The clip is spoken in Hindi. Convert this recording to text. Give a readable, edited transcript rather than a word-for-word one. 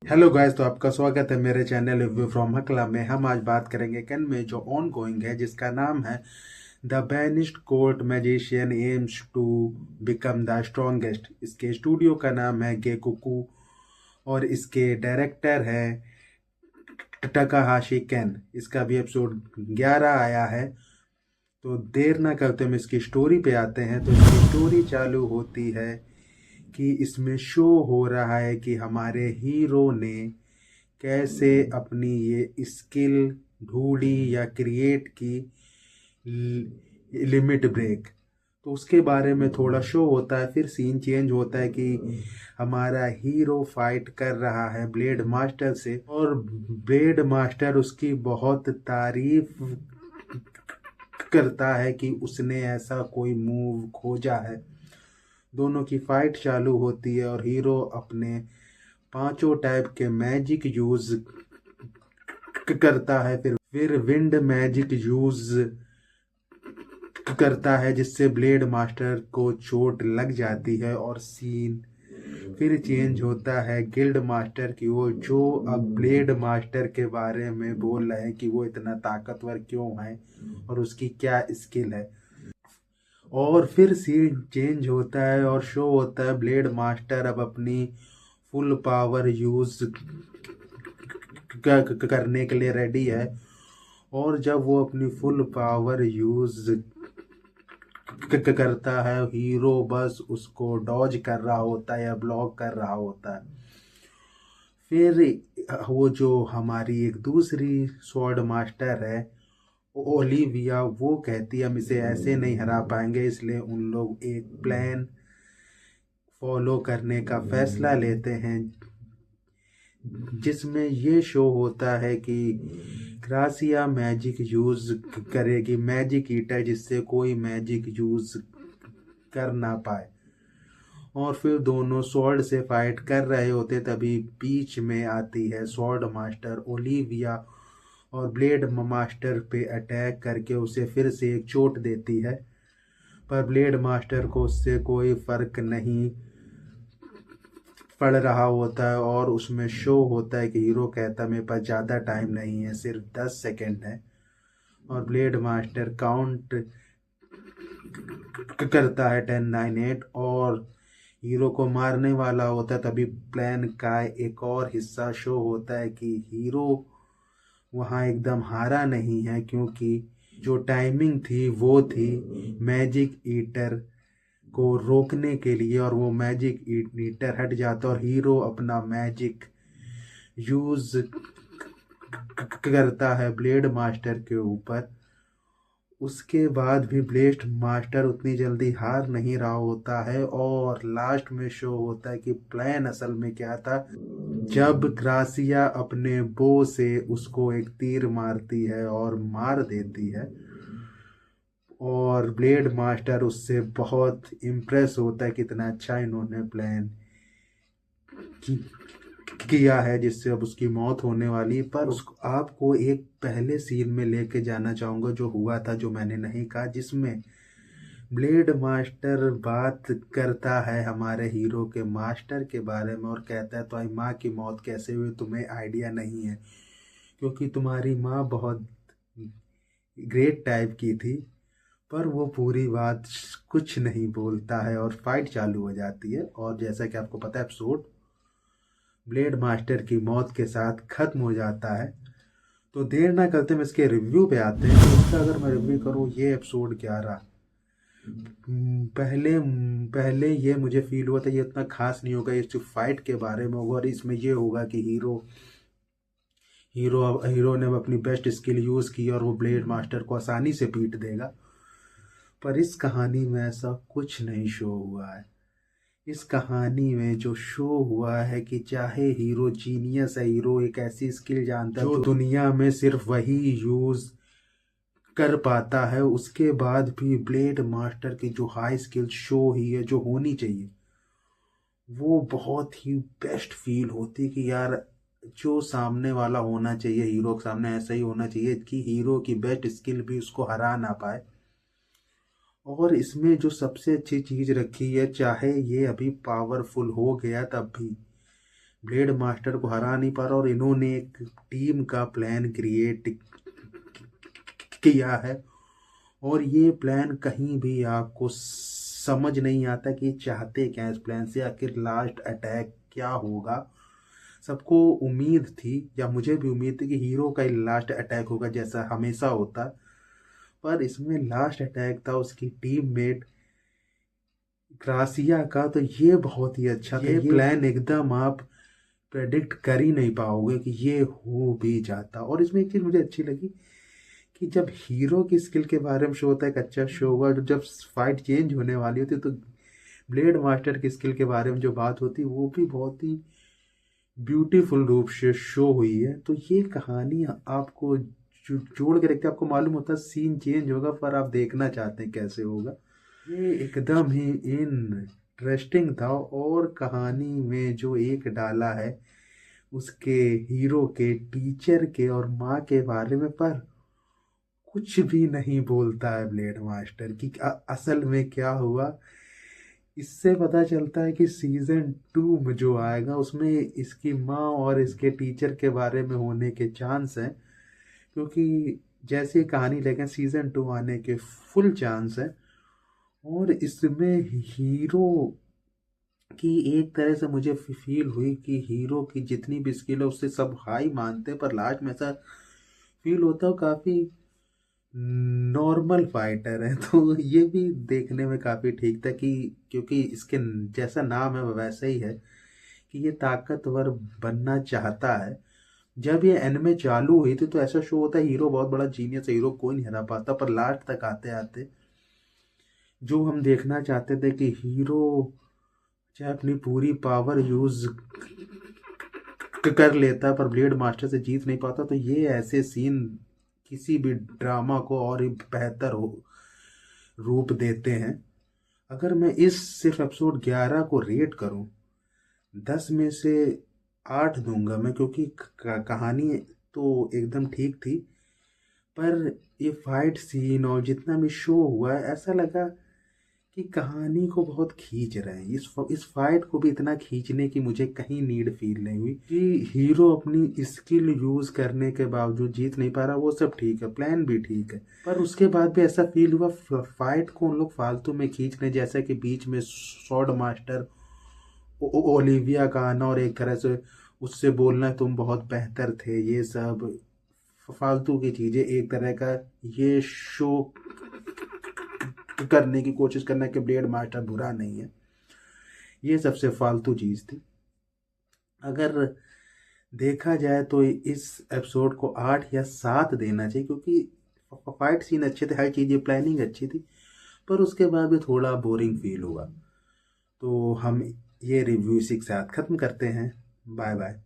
हेलो गाइस, तो आपका स्वागत है मेरे चैनल रिव्यू फ्रॉम हकला में। हम आज बात करेंगे कैन में जो ऑन गोइंग है, जिसका नाम है The Banished Court Magician Aims to Become the Strongest. इसके स्टूडियो का नाम है गेकुकू और इसके डायरेक्टर है टकाहाशी कैन। इसका भी एपिसोड 11 आया है। तो देर ना करते हम इसकी स्टोरी पे आते हैं। तो इसकी स्टोरी चालू होती है कि इसमें शो हो रहा है कि हमारे हीरो ने कैसे अपनी ये स्किल ढूंढी या क्रिएट की, लिमिट ब्रेक। तो उसके बारे में थोड़ा शो होता है। फिर सीन चेंज होता है कि हमारा हीरो फाइट कर रहा है ब्लेड मास्टर से, और ब्लेड मास्टर उसकी बहुत तारीफ करता है कि उसने ऐसा कोई मूव खोजा है। दोनों की फाइट चालू होती है और हीरो अपने पांचों टाइप के मैजिक यूज करता है। फिर विंड मैजिक यूज करता है, जिससे ब्लेड मास्टर को चोट लग जाती है। और सीन फिर चेंज होता है गिल्ड मास्टर की ओर, जो अब ब्लेड मास्टर के बारे में बोल रहे हैं कि वो इतना ताकतवर क्यों है और उसकी क्या स्किल है। और फिर सीन चेंज होता है और शो होता है ब्लेड मास्टर अब अपनी फुल पावर यूज करने के लिए रेडी है। और जब वो अपनी फुल पावर यूज करता है, हीरो बस उसको डॉज कर रहा होता है या ब्लॉक कर रहा होता है। फिर वो जो हमारी एक दूसरी स्वॉर्ड मास्टर है ओलिविया, वो कहती है हम इसे ऐसे नहीं हरा पाएंगे। इसलिए उन लोग एक प्लान फॉलो करने का फैसला लेते हैं, जिसमें ये शो होता है कि ग्रासिया मैजिक यूज करेगी, मैजिक ईटर, जिससे कोई मैजिक यूज कर ना पाए। और फिर दोनों स्वॉर्ड से फाइट कर रहे होते, तभी बीच में आती है स्वॉर्ड मास्टर ओलिविया और ब्लेड मास्टर पे अटैक करके उसे फिर से एक चोट देती है। पर ब्लेड मास्टर को उससे कोई फर्क नहीं पड़ रहा होता है। और उसमें शो होता है कि हीरो कहता है मेरे पास ज़्यादा टाइम नहीं है, सिर्फ 10 सेकेंड है। और ब्लेड मास्टर काउंट करता है 10, 9, 8 और हीरो को मारने वाला होता है। तभी प्लान का एक और हिस्सा शो होता है कि हीरो वहाँ एकदम हारा नहीं है, क्योंकि जो टाइमिंग थी वो थी मैजिक ईटर को रोकने के लिए। और वो मैजिक ईटर हट जाता और हीरो अपना मैजिक यूज करता है ब्लेड मास्टर के ऊपर। उसके बाद भी ब्लेड मास्टर उतनी जल्दी हार नहीं रहा होता है। और लास्ट में शो होता है कि प्लान असल में क्या था। जब ग्रासिया अपने बो से उसको एक तीर मारती है और मार देती है, और ब्लेड मास्टर उससे बहुत इम्प्रेस होता है कितना अच्छा इन्होंने प्लान किया है, जिससे अब उसकी मौत होने वाली। पर उसको आपको एक पहले सीन में लेके जाना चाहूंगा जो हुआ था, जो मैंने नहीं कहा, जिसमें ब्लेड मास्टर बात करता है हमारे हीरो के मास्टर के बारे में और कहता है तुम्हारी माँ की मौत कैसे हुई तुम्हें आइडिया नहीं है, क्योंकि तुम्हारी माँ बहुत ग्रेट टाइप की थी। पर वो पूरी बात कुछ नहीं बोलता है और फाइट चालू हो जाती है। और जैसा कि आपको पता है, एपिसोड ब्लेड मास्टर की मौत के साथ खत्म हो जाता है। तो देर ना करते हम इसके रिव्यू पे आते हैं। तो इसका अगर मैं रिव्यू करूँ, ये एपिसोड 11 पहले पहले ये मुझे फील हुआ था ये इतना खास नहीं होगा, ये सिर्फ फाइट के बारे में होगा और इसमें ये होगा कि हीरो हीरो हीरो ने अपनी बेस्ट स्किल यूज की और वो ब्लेड मास्टर को आसानी से पीट देगा। पर इस कहानी में ऐसा कुछ नहीं शो हुआ है। इस कहानी में जो शो हुआ है कि चाहे हीरो जीनियस है, हीरो एक ऐसी स्किल जानता है जो दुनिया में सिर्फ वही यूज कर पाता है, उसके बाद भी ब्लेड मास्टर की जो हाई स्किल शो ही है जो होनी चाहिए, वो बहुत ही बेस्ट फील होती कि यार जो सामने वाला होना चाहिए हीरो के सामने ऐसा ही होना चाहिए कि हीरो की बेस्ट स्किल भी उसको हरा ना पाए। और इसमें जो सबसे अच्छी चीज रखी है, चाहे ये अभी पावरफुल हो गया तब भी ब्लेड मास्टर को हरा नहीं पा रहा और इन्होंने एक टीम का प्लान क्रिएट किया है। और ये प्लान कहीं भी आपको समझ नहीं आता कि चाहते क्या है इस प्लान से, आखिर लास्ट अटैक क्या होगा। सबको उम्मीद थी, या मुझे भी उम्मीद थी कि हीरो का ही लास्ट अटैक होगा जैसा हमेशा होता, पर इसमें लास्ट अटैक था उसकी टीममेट ग्रासिया का। तो ये बहुत ही अच्छा था, ये प्लान एकदम आप प्रेडिक्ट कर ही नहीं पाओगे कि ये हो भी जाता। और इसमें एक चीज़ मुझे अच्छी लगी कि जब हीरो की स्किल के बारे में शो होता है, एक अच्छा शो हुआ, जब फाइट चेंज होने वाली होती तो ब्लेड मास्टर की स्किल के बारे में जो बात होती वो भी बहुत ही ब्यूटीफुल रूप से शो हुई है। तो ये कहानी आपको जोड़ के रखते, आपको मालूम होता है सीन चेंज होगा पर आप देखना चाहते हैं कैसे होगा। ये एकदम ही इंटरेस्टिंग था। और कहानी में जो एक डाला है उसके हीरो के टीचर के और माँ के बारे में, पर कुछ भी नहीं बोलता है ब्लेड मास्टर कि असल में क्या हुआ। इससे पता चलता है कि सीजन 2 में जो आएगा उसमें इसकी माँ और इसके टीचर के बारे में होने के चांस हैं, क्योंकि जैसे कहानी लेकिन सीजन 2 आने के फुल चांस है। और इसमें हीरो की एक तरह से मुझे फील हुई कि हीरो की जितनी भी स्किल है उससे सब हाई मानते हैं, पर लास्ट में ऐसा फील होता है काफ़ी नॉर्मल फाइटर है। तो ये भी देखने में काफ़ी ठीक था कि क्योंकि इसके जैसा नाम है वैसा ही है कि ये ताकतवर बनना चाहता है। जब ये एनिमे चालू हुई थी तो ऐसा शो होता है हीरो बहुत बड़ा जीनियस है, हीरो कोई नहीं हरा पाता, पर लास्ट तक आते आते जो हम देखना चाहते थे कि हीरो चाहे अपनी पूरी पावर यूज कर लेता पर ब्लेड मास्टर से जीत नहीं पाता, तो ये ऐसे सीन किसी भी ड्रामा को और ही बेहतर रूप देते हैं। अगर मैं इस सिर्फ एपिसोड 11 को रेट करूं 10 में से 8 दूंगा मैं, क्योंकि कहानी तो एकदम ठीक थी, पर ये फाइट सीन और जितना भी शो हुआ है ऐसा लगा कि कहानी को बहुत खींच रहे हैं। इस फाइट को भी इतना खींचने की मुझे कहीं नीड फील नहीं हुई कि हीरो अपनी स्किल यूज करने के बावजूद जीत नहीं पा रहा। वो सब ठीक है, प्लान भी ठीक है, पर उसके बाद भी ऐसा फील हुआ फाइट को उन लोग फालतू में खींच रहे, जैसा कि बीच में स्वॉर्ड मास्टर ओलिविया का आना और एक तरह से उससे बोलना तुम बहुत बेहतर थे, ये सब फालतू की चीजें, एक तरह का ये शो करने की कोशिश करना कि ब्लेड मास्टर बुरा नहीं है, ये सबसे फालतू चीज थी। अगर देखा जाए तो इस एपिसोड को 8 या 7 देना चाहिए, क्योंकि फाइट सीन अच्छे थे, हर चीज़ प्लानिंग अच्छी थी, पर उसके बाद भी थोड़ा बोरिंग फील हुआ। तो हम ये रिव्यू इसी के साथ ख़त्म करते हैं। Bye bye.